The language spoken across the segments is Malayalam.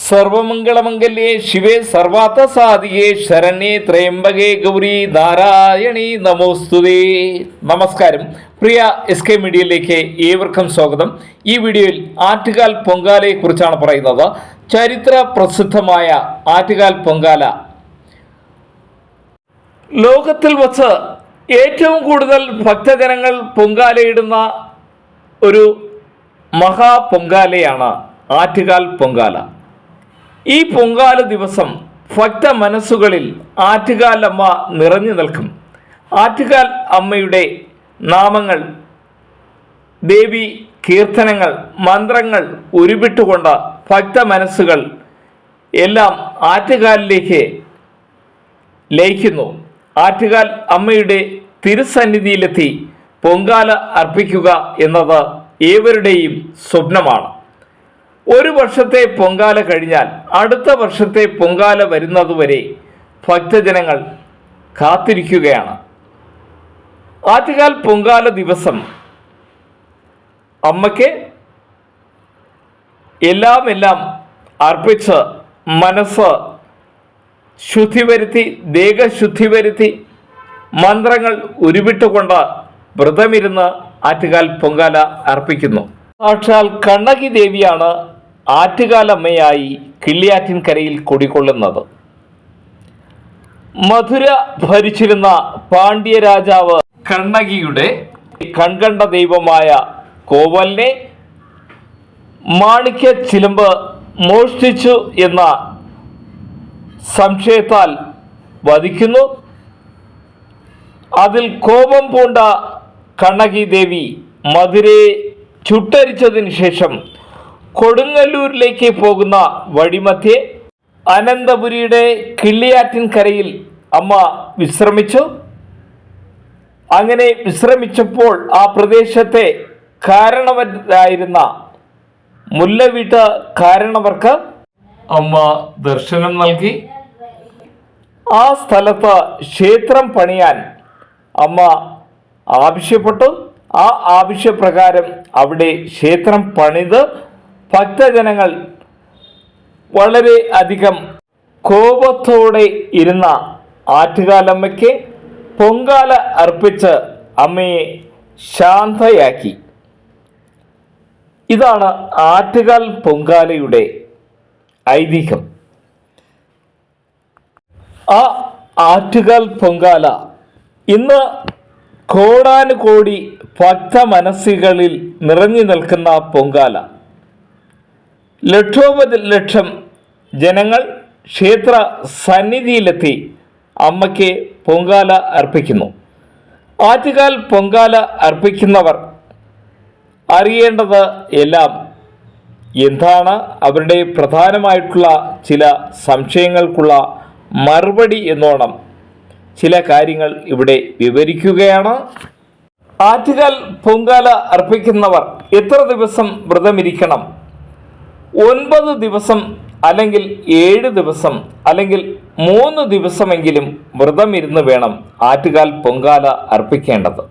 സർവമംഗളമംഗല്യേ ശിവേ സർവാർത്ഥസാധികേ ശരണ്യേ ത്രയംബകേ ഗൗരി നാരായണി നമോസ്തുതേ. നമസ്കാരം. പ്രിയ SK മീഡിയയിലേക്ക് ഏവർക്കും സ്വാഗതം. ഈ വീഡിയോയിൽ ആറ്റുകാൽ പൊങ്കാലയെ കുറിച്ചാണ് പറയുന്നത്. ചരിത്ര പ്രസിദ്ധമായ ആറ്റുകാൽ പൊങ്കാല ലോകത്തിൽ വച്ച് ഏറ്റവും കൂടുതൽ ഭക്തജനങ്ങൾ പൊങ്കാലയിടുന്ന ഒരു മഹാപൊങ്കാലയാണ് ആറ്റുകാൽ പൊങ്കാല. ഈ പൊങ്കാല ദിവസം ഭക്ത മനസ്സുകളിൽ ആറ്റുകാൽ അമ്മ നിറഞ്ഞു നിൽക്കും. ആറ്റുകാൽ അമ്മയുടെ നാമങ്ങൾ, ദേവി കീർത്തനങ്ങൾ, മന്ത്രങ്ങൾ ഉരുവിട്ടുകൊണ്ട് ഭക്ത മനസ്സുകൾ എല്ലാം ആറ്റുകാലിലേക്ക് ലയിക്കുന്നു. ആറ്റുകാൽ അമ്മയുടെ തിരുസന്നിധിയിലെത്തി പൊങ്കാല അർപ്പിക്കുക എന്നത് ഏവരുടെയും സ്വപ്നമാണ്. ഒരു വർഷത്തെ പൊങ്കാല കഴിഞ്ഞാൽ അടുത്ത വർഷത്തെ പൊങ്കാല വരുന്നതുവരെ ഭക്തജനങ്ങൾ കാത്തിരിക്കുകയാണ്. ആറ്റുകാൽ പൊങ്കാല ദിവസം അമ്മയ്ക്ക് എല്ലാം അർപ്പിച്ച് മനസ്സ് ശുദ്ധി വരുത്തി, ദേഹശുദ്ധി വരുത്തി, മന്ത്രങ്ങൾ ഉരുവിട്ടുകൊണ്ട് വ്രതമിരുന്ന് ആറ്റുകാൽ പൊങ്കാല അർപ്പിക്കുന്നു. സാക്ഷാൽ കണ്ണകി ദേവിയാണ് ആറ്റുകാലമ്മയായി കിള്ളിയാറ്റിൻകരയിൽ കുടികൊള്ളുന്നത്. മധുര ഭരിച്ചിരുന്ന പാണ്ഡ്യ രാജാവ് കണ്ണകിയുടെ കൺകണ്ട ദൈവമായ കോവലിനെ മാണിക്യ ചിലമ്പ് മോഷ്ടിച്ചു എന്ന സംശയത്താൽ വധിക്കുന്നു. അതിൽ കോപം പൂണ്ട കണ്ണകി ദേവി മധുരയെ ചുട്ടരിച്ചതിന് ശേഷം കൊടുങ്ങല്ലൂരിലേക്ക് പോകുന്ന വഴിമധ്യേ അനന്തപുരിയുടെ കിള്ളിയാറ്റിൻകരയിൽ അമ്മ വിശ്രമിച്ചു. അങ്ങനെ വിശ്രമിച്ചപ്പോൾ ആ പ്രദേശത്തെ കാരണവരായിരുന്ന മുല്ലവീട്ട് കാരണവർക്ക് അമ്മ ദർശനം നൽകി. ആ സ്ഥലത്ത് ക്ഷേത്രം പണിയാൻ അമ്മ ആവശ്യപ്പെട്ടു. ആ ആവശ്യപ്രകാരം അവിടെ ക്ഷേത്രം പണിത് ഭക്തജനങ്ങൾ വളരെ അധികം കോപത്തോടെ ഇരുന്ന ആറ്റുകാലമ്മയ്ക്ക് പൊങ്കാല അർപ്പിച്ച് അമ്മയെ ശാന്തയാക്കി. ഇതാണ് ആറ്റുകാൽ പൊങ്കാലയുടെ ഐതിഹ്യം. ആ ആറ്റുകാൽ പൊങ്കാല ഇന്ന് കോടാനുകോടി ഭക്ത മനസ്സുകളിൽ നിറഞ്ഞു നിൽക്കുന്ന പൊങ്കാല. ലക്ഷോപലക്ഷം ജനങ്ങൾ ക്ഷേത്ര സന്നിധിയിലെത്തി അമ്മയ്ക്ക് പൊങ്കാല അർപ്പിക്കുന്നു. ആറ്റുകാൽ പൊങ്കാല അർപ്പിക്കുന്നവർ അറിയേണ്ടത് എല്ലാം എന്താണ്, അവരുടെ പ്രധാനമായിട്ടുള്ള ചില സംശയങ്ങൾക്കുള്ള മറുപടി എന്നോണം ചില കാര്യങ്ങൾ ഇവിടെ വിവരിക്കുകയാണ്. ആറ്റുകാൽ പൊങ്കാല അർപ്പിക്കുന്നവർ എത്ര ദിവസം വ്രതമിരിക്കണം? 9 ദിവസം അല്ലെങ്കിൽ 7 ദിവസം അല്ലെങ്കിൽ 3 ദിവസമെങ്കിലും വ്രതമിരുന്ന് വേണം ആറ്റുകാൽ പൊങ്കാല അർപ്പിക്കേണ്ടത്.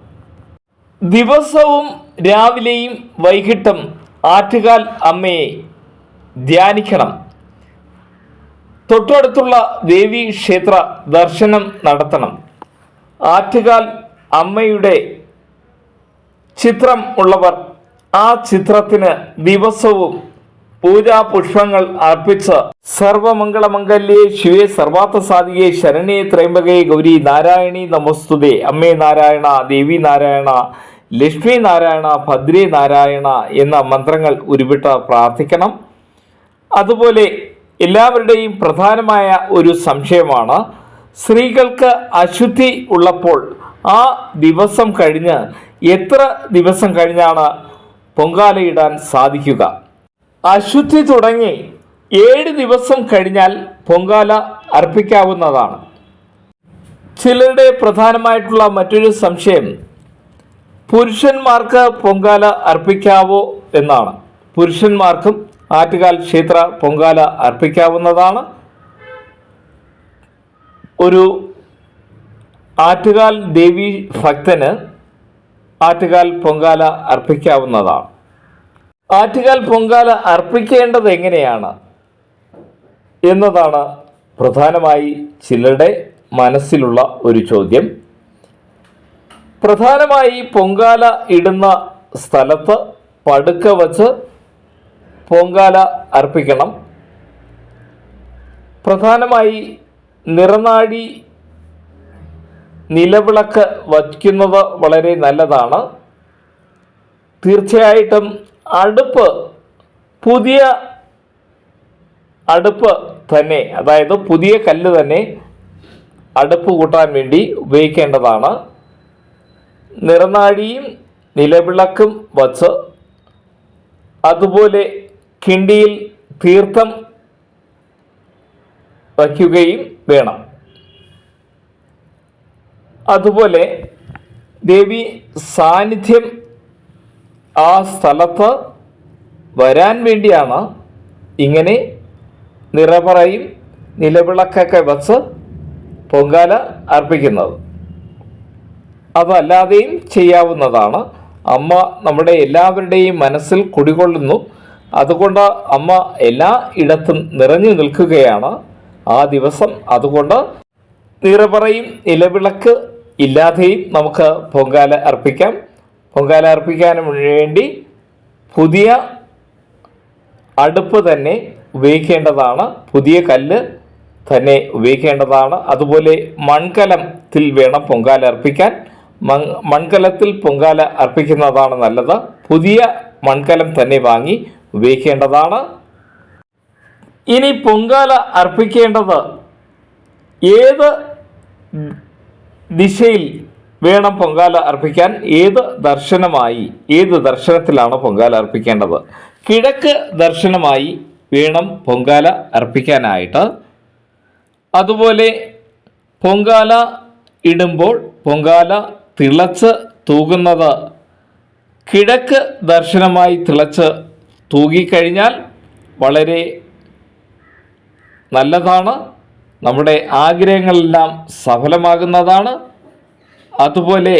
ദിവസവും രാവിലെയും വൈകിട്ടും ആറ്റുകാൽ അമ്മയെ ധ്യാനിക്കണം. തൊട്ടടുത്തുള്ള ദേവീ ക്ഷേത്ര ദർശനം നടത്തണം. ആറ്റുകാൽ അമ്മയുടെ ചിത്രം ഉള്ളവർ ആ ചിത്രത്തിന് ദിവസവും പൂജാ പുഷ്പങ്ങൾ അർപ്പിച്ച് സർവമംഗളമംഗല്യേ ശിവേ സർവാർത്ഥസാധികേ ശരണ്യേ ത്രയംബകേ ഗൗരി നാരായണി നമോസ്തുതേ. അമ്മേ നാരായണ, ദേവി നാരായണ, ലക്ഷ്മി നാരായണ, ഭദ്രേ നാരായണ എന്ന മന്ത്രങ്ങൾ ഉരുവിട്ട് പ്രാർത്ഥിക്കണം. അതുപോലെ എല്ലാവരുടെയും പ്രധാനമായ ഒരു സംശയമാണ്, സ്ത്രീകൾക്ക് അശുദ്ധി ഉള്ളപ്പോൾ ആ ദിവസം കഴിഞ്ഞ് എത്ര ദിവസം കഴിഞ്ഞാണ് പൊങ്കാലയിടാൻ സാധിക്കുക? അശുദ്ധി തുടങ്ങി 7 ദിവസം കഴിഞ്ഞാൽ പൊങ്കാല അർപ്പിക്കാവുന്നതാണ്. ചിലരുടെ പ്രധാനമായിട്ടുള്ള മറ്റൊരു സംശയം, പുരുഷന്മാർക്ക് പൊങ്കാല അർപ്പിക്കാവോ എന്നാണ്. പുരുഷന്മാർക്കും ആറ്റുകാൽ ക്ഷേത്ര പൊങ്കാല അർപ്പിക്കാവുന്നതാണ്. ഒരു ആറ്റുകാൽ ദേവി ഭക്തന് ആറ്റുകാൽ പൊങ്കാല അർപ്പിക്കാവുന്നതാണ്. ആറ്റുകാൽ പൊങ്കാല അർപ്പിക്കേണ്ടത് എങ്ങനെയാണ്? എന്നതാണ് പ്രധാനമായി ചിലരുടെ മനസ്സിലുള്ള ഒരു ചോദ്യം. പ്രധാനമായി പൊങ്കാല ഇടുന്ന സ്ഥലത്ത് പടുക്ക വച്ച് പൊങ്കാല അർപ്പിക്കണം. പ്രധാനമായി നിറനാഴി നിലവിളക്ക് വയ്ക്കുന്നത് വളരെ നല്ലതാണ്. തീർച്ചയായിട്ടും പുതിയ അടുപ്പ് തന്നെ, അതായത് പുതിയ കല്ല് തന്നെ അടുപ്പ് കൂട്ടാൻ വേണ്ടി ഉപയോഗിക്കേണ്ടതാണ്. നിറനാഴിയും നിലവിളക്കും വച്ച് അതുപോലെ കിണ്ടിയിൽ തീർത്ഥം വയ്ക്കുകയും വേണം. അതുപോലെ ദേവി സാന്നിധ്യം ആ സ്ഥലത്ത് വരാൻ വേണ്ടിയാണ് ഇങ്ങനെ നിറപറയും നിലവിളക്കൊക്കെ വച്ച് പൊങ്കാല അർപ്പിക്കുന്നത്. അതല്ലാതെയും ചെയ്യാവുന്നതാണ്. അമ്മ നമ്മുടെ എല്ലാവരുടെയും മനസ്സിൽ കുടികൊള്ളുന്നു. അതുകൊണ്ട് അമ്മ എല്ലാ ഇടത്തും നിറഞ്ഞു നിൽക്കുകയാണ് ആ ദിവസം. അതുകൊണ്ട് നിറപറയും നിലവിളക്ക് ഇല്ലാതെയും നമുക്ക് പൊങ്കാല അർപ്പിക്കാം. പൊങ്കാല അർപ്പിക്കാനും വേണ്ടി പുതിയ അടുപ്പ് തന്നെ ഉപയോഗിക്കേണ്ടതാണ്, പുതിയ കല്ല് തന്നെ ഉപയോഗിക്കേണ്ടതാണ്. അതുപോലെ മൺകലത്തിൽ വേണം പൊങ്കാല അർപ്പിക്കാൻ. മൺകലത്തിൽ പൊങ്കാല അർപ്പിക്കുന്നതാണ് നല്ലത്. പുതിയ മൺകലം തന്നെ വാങ്ങി ഉപയോഗിക്കേണ്ടതാണ്. ഇനി പൊങ്കാല അർപ്പിക്കേണ്ടത് ഏത് ദിശയിൽ വേണം പൊങ്കാല അർപ്പിക്കാൻ? ഏത് ദർശനത്തിലാണ് പൊങ്കാല അർപ്പിക്കേണ്ടത്? കിഴക്ക് ദർശനമായി വേണം പൊങ്കാല അർപ്പിക്കാനായിട്ട്. അതുപോലെ പൊങ്കാല ഇടുമ്പോൾ പൊങ്കാല തിളച്ച് തൂകുന്നത് കിഴക്ക് ദർശനമായി തിളച്ച് തൂകിക്കഴിഞ്ഞാൽ വളരെ നല്ലതാണ്. നമ്മുടെ ആഗ്രഹങ്ങളെല്ലാം സഫലമാകുന്നതാണ്. അതുപോലെ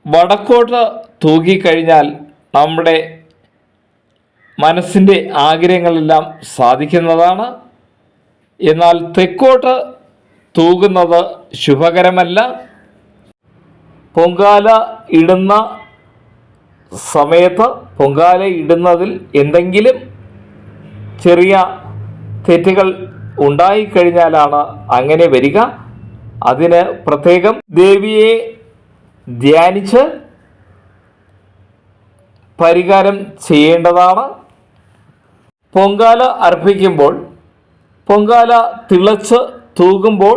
വടക്കോട്ട് തൂകിക്കഴിഞ്ഞാൽ നമ്മുടെ മനസ്സിൻ്റെ ആഗ്രഹങ്ങളെല്ലാം സാധിക്കുന്നതാണ്. എന്നാൽ തെക്കോട്ട് തൂകുന്നത് ശുഭകരമല്ല. പൊങ്കാല ഇടുന്ന സമയത്ത് പൊങ്കാല ഇടുന്നതിൽ എന്തെങ്കിലും ചെറിയ തെറ്റുകൾ ഉണ്ടായിക്കഴിഞ്ഞാലാണ് അങ്ങനെ വരിക. അതിന് പ്രത്യേകം ദേവിയെ ധ്യാനിച്ച് പരിഹാരം ചെയ്യേണ്ടതാണ്. പൊങ്കാല അർപ്പിക്കുമ്പോൾ പൊങ്കാല തിളച്ച് തൂകുമ്പോൾ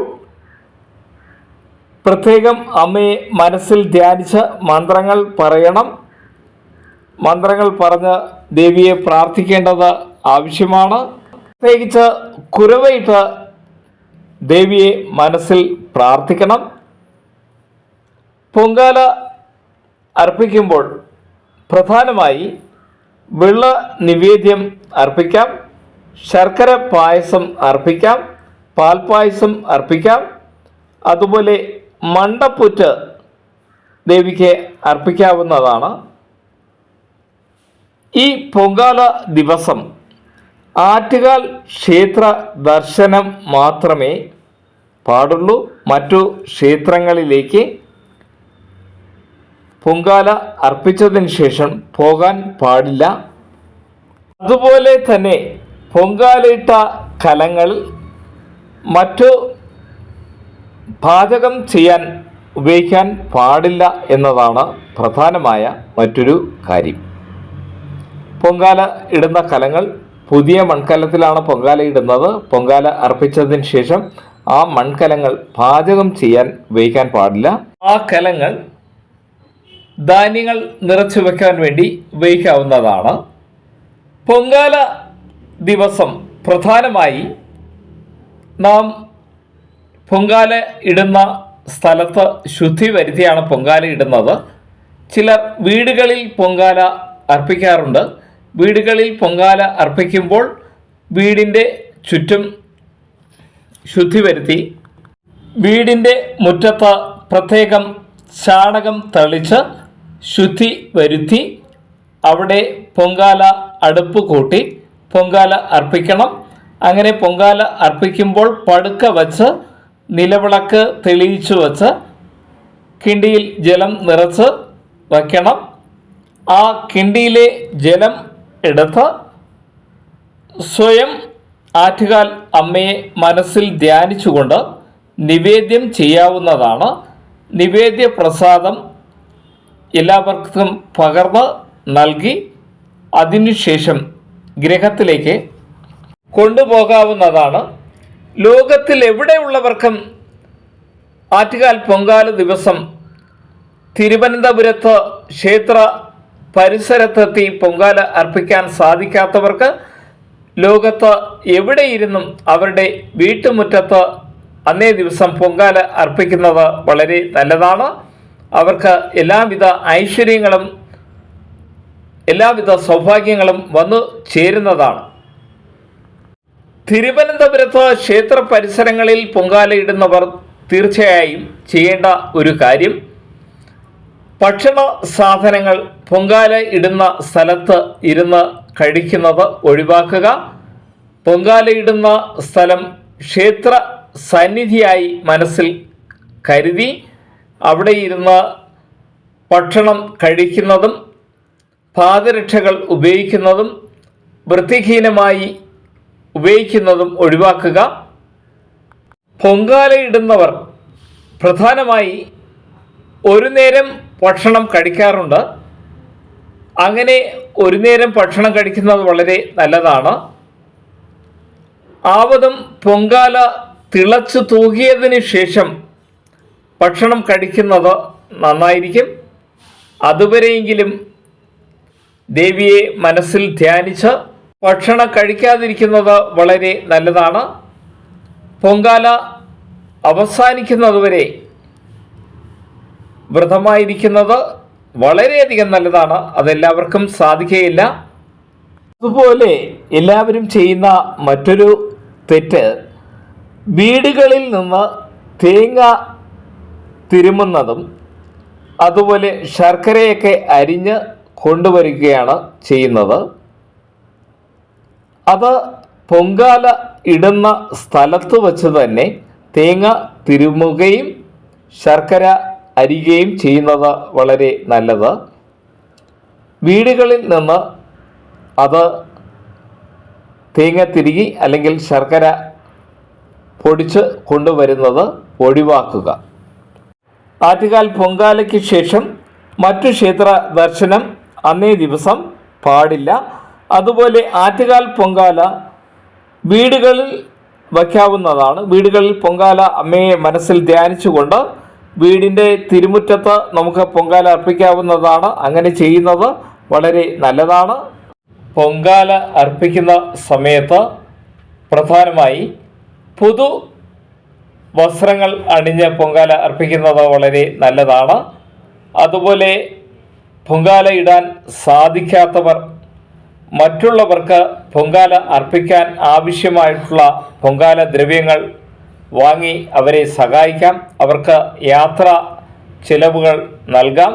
പ്രത്യേകം അമ്മയെ മനസ്സിൽ ധ്യാനിച്ച് മന്ത്രങ്ങൾ പറയണം. മന്ത്രങ്ങൾ പറഞ്ഞ് ദേവിയെ പ്രാർത്ഥിക്കേണ്ടത് ആവശ്യമാണ്. പ്രത്യേകിച്ച് കുരവയിട്ട് ദേവിയെ മനസ്സിൽ പ്രാർത്ഥിക്കണം. പൊങ്കാല അർപ്പിക്കുമ്പോൾ പ്രധാനമായി വെള്ള നിവേദ്യം അർപ്പിക്കാം, ശർക്കര പായസം അർപ്പിക്കാം, പാൽപ്പായസം അർപ്പിക്കാം. അതുപോലെ മണ്ടപ്പുറ്റ് ദേവിക്ക് അർപ്പിക്കാവുന്നതാണ്. ഈ പൊങ്കാല ദിവസം ആറ്റുകാൽ ക്ഷേത്ര ദർശനം മാത്രമേ പാടുള്ളൂ. മറ്റു ക്ഷേത്രങ്ങളിലേക്ക് പൊങ്കാല അർപ്പിച്ചതിന് ശേഷം പോകാൻ പാടില്ല. അതുപോലെ തന്നെ പൊങ്കാലയിട്ട കലങ്ങൾ മറ്റു പാചകം ചെയ്യാൻ ഉപയോഗിക്കാൻ പാടില്ല എന്നതാണ് പ്രധാനമായ മറ്റൊരു കാര്യം. പൊങ്കാല ഇടുന്ന കലങ്ങൾ പുതിയ മൺകലത്തിലാണ് പൊങ്കാല ഇടുന്നത്. പൊങ്കാല അർപ്പിച്ചതിന് ശേഷം ആ മൺകലങ്ങൾ പാചകം ചെയ്യാൻ ഉപയോഗിക്കാൻ പാടില്ല. ആ കലങ്ങൾ ധാന്യങ്ങൾ നിറച്ചു വെക്കാൻ വേണ്ടി ഉപയോഗിക്കാവുന്നതാണ്. പൊങ്കാല ദിവസം പ്രധാനമായി നാം പൊങ്കാല ഇടുന്ന സ്ഥലത്ത് ശുദ്ധി വരുത്തിയാണ് പൊങ്കാല ഇടുന്നത്. ചിലർ വീടുകളിൽ പൊങ്കാല അർപ്പിക്കാറുണ്ട്. വീടുകളിൽ പൊങ്കാല അർപ്പിക്കുമ്പോൾ വീടിൻ്റെ ചുറ്റും ശുദ്ധി വരുത്തി വീടിൻ്റെ മുറ്റത്ത് പ്രത്യേകം ചാണകം തളിച്ച് ശുദ്ധി വരുത്തി അവിടെ പൊങ്കാല അടുപ്പ് കൂട്ടി പൊങ്കാല അർപ്പിക്കണം. അങ്ങനെ പൊങ്കാല അർപ്പിക്കുമ്പോൾ പടുക്ക വച്ച് നിലവിളക്ക് തെളിയിച്ചു വച്ച് കിണ്ടിയിൽ ജലം നിറച്ച് വയ്ക്കണം. ആ കിണ്ടിയിലെ ജലം എടുത്ത് സ്വയം ആറ്റുകാൽ അമ്മയെ മനസ്സിൽ ധ്യാനിച്ചുകൊണ്ട് നിവേദ്യം ചെയ്യാവുന്നതാണ്. നിവേദ്യ പ്രസാദം എല്ലാവർക്കും പകർന്ന് നൽകി അതിനുശേഷം ഗൃഹത്തിലേക്ക് കൊണ്ടുപോകാവുന്നതാണ്. ലോകത്തിൽ എവിടെയുള്ളവർക്കും ആറ്റുകാൽ പൊങ്കാല ദിവസം തിരുവനന്തപുരത്ത് ക്ഷേത്ര പരിസരത്തെത്തി പൊങ്കാല അർപ്പിക്കാൻ സാധിക്കാത്തവർക്ക് ലോകത്ത് എവിടെയിരുന്നും അവരുടെ വീട്ടുമുറ്റത്ത് അന്നേ ദിവസം പൊങ്കാല അർപ്പിക്കുന്നത് വളരെ നല്ലതാണ്. അവർക്ക് എല്ലാവിധ ഐശ്വര്യങ്ങളും എല്ലാവിധ സൗഭാഗ്യങ്ങളും വന്നു ചേരുന്നതാണ്. തിരുവനന്തപുരത്ത് ക്ഷേത്ര പരിസരങ്ങളിൽ പൊങ്കാലയിടുന്നവർ തീർച്ചയായും ചെയ്യേണ്ട ഒരു കാര്യം, ഭക്ഷണ സാധനങ്ങൾ പൊങ്കാല ഇടുന്ന സ്ഥലത്ത് ഇരുന്ന് കഴിക്കുന്നത് ഒഴിവാക്കുക. പൊങ്കാലയിടുന്ന സ്ഥലം ക്ഷേത്ര സന്നിധിയായി മനസ്സിൽ കരുതി അവിടെ ഇരുന്ന് ഭക്ഷണം കഴിക്കുന്നതും പാദരക്ഷകൾ ഉപയോഗിക്കുന്നതും വൃത്തിഹീനമായി ഉപയോഗിക്കുന്നതും ഒഴിവാക്കുക. പൊങ്കാലയിടുന്നവർ പ്രധാനമായി ഒരു നേരം ഭക്ഷണം കഴിക്കാറുണ്ട്. അങ്ങനെ ഒരു നേരം ഭക്ഷണം കഴിക്കുന്നത് വളരെ നല്ലതാണ്. ആവതും പൊങ്കാല തിളച്ചു തൂകിയതിന് ശേഷം ഭക്ഷണം കഴിക്കുന്നത് നന്നായിരിക്കും. അതുവരെയെങ്കിലും ദേവിയെ മനസ്സിൽ ധ്യാനിച്ച് ഭക്ഷണം കഴിക്കാതിരിക്കുന്നത് വളരെ നല്ലതാണ്. പൊങ്കാല അവസാനിക്കുന്നതുവരെ വ്രതമായിരിക്കുന്നത് വളരെയധികം നല്ലതാണ്. അതെല്ലാവർക്കും സാധിക്കുകയില്ല. അതുപോലെ എല്ലാവരും ചെയ്യുന്ന മറ്റൊരു തെറ്റ്, വീടുകളിൽ നിന്ന് തേങ്ങ തിരുമുന്നതും അതുപോലെ ശർക്കരയൊക്കെ അരിഞ്ഞ് കൊണ്ടുവരികയാണ് ചെയ്യുന്നത്. അത് പൊങ്കാല ഇടുന്ന സ്ഥലത്ത് വച്ച് തന്നെ തേങ്ങ തിരുമുകയും ശർക്കര അരിയുകയും ചെയ്യുന്നത് വളരെ നല്ലത്. വീടുകളിൽ നിന്ന് അത് തേങ്ങ തിരുകി അല്ലെങ്കിൽ ശർക്കര പൊടിച്ച് കൊണ്ടുവരുന്നത് ഒഴിവാക്കുക. ആറ്റുകാൽ പൊങ്കാലയ്ക്ക് ശേഷം മറ്റു ക്ഷേത്ര ദർശനം അന്നേ ദിവസം പാടില്ല. അതുപോലെ ആറ്റുകാൽ പൊങ്കാല വീടുകളിൽ വയ്ക്കാവുന്നതാണ്. വീടുകളിൽ പൊങ്കാല അമ്മയെ മനസ്സിൽ ധ്യാനിച്ചുകൊണ്ട് വീടിൻ്റെ തിരുമുറ്റത്ത് നമുക്ക് പൊങ്കാല അർപ്പിക്കാവുന്നതാണ്. അങ്ങനെ ചെയ്യുന്നത് വളരെ നല്ലതാണ്. പൊങ്കാല അർപ്പിക്കുന്ന സമയത്ത് പ്രധാനമായി പുതു വസ്ത്രങ്ങൾ അണിഞ്ഞ് പൊങ്കാല അർപ്പിക്കുന്നത് വളരെ നല്ലതാണ്. അതുപോലെ പൊങ്കാല ഇടാൻ സാധിക്കാത്തവർ മറ്റുള്ളവർക്ക് പൊങ്കാല അർപ്പിക്കാൻ ആവശ്യമായിട്ടുള്ള പൊങ്കാല ദ്രവ്യങ്ങൾ വാങ്ങി അവരെ സഹായിക്കാം. അവർക്ക് യാത്രാ ചിലവുകൾ നൽകാം.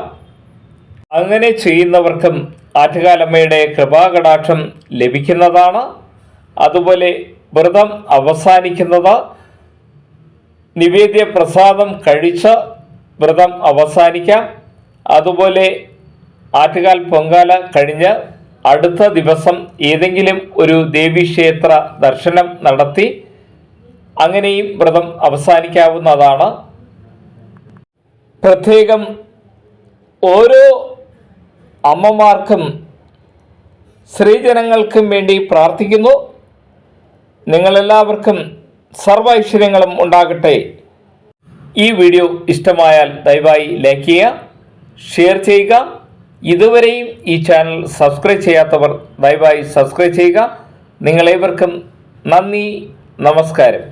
അങ്ങനെ ചെയ്യുന്നവർക്കും ആറ്റുകാലമ്മയുടെ കൃപാകടാക്ഷം ലഭിക്കുന്നതാണ്. അതുപോലെ വ്രതം അവസാനിക്കുന്നത് നിവേദ്യ പ്രസാദം കഴിച്ച് വ്രതം അവസാനിക്കാം. അതുപോലെ ആറ്റുകാൽ പൊങ്കാല കഴിഞ്ഞ് അടുത്ത ദിവസം ഏതെങ്കിലും ഒരു ദേവീക്ഷേത്ര ദർശനം നടത്തി അങ്ങനെയും വ്രതം അവസാനിക്കാവുന്നതാണ്. പ്രത്യേകം ഓരോ അമ്മമാർക്കും സ്ത്രീജനങ്ങൾക്കും വേണ്ടി പ്രാർത്ഥിക്കുന്നു. നിങ്ങളെല്ലാവർക്കും സർവ്വ ഐശ്വര്യങ്ങളും ഉണ്ടാകട്ടെ. ഈ വീഡിയോ ഇഷ്ടമായാൽ ദയവായി ലൈക്ക് ചെയ്യുക, ഷെയർ ചെയ്യുക. ഇതുവരെയും ഈ ചാനൽ സബ്സ്ക്രൈബ് ചെയ്യാത്തവർ ദയവായി സബ്സ്ക്രൈബ് ചെയ്യുക. നിങ്ങളേവർക്കും നന്ദി, നമസ്കാരം.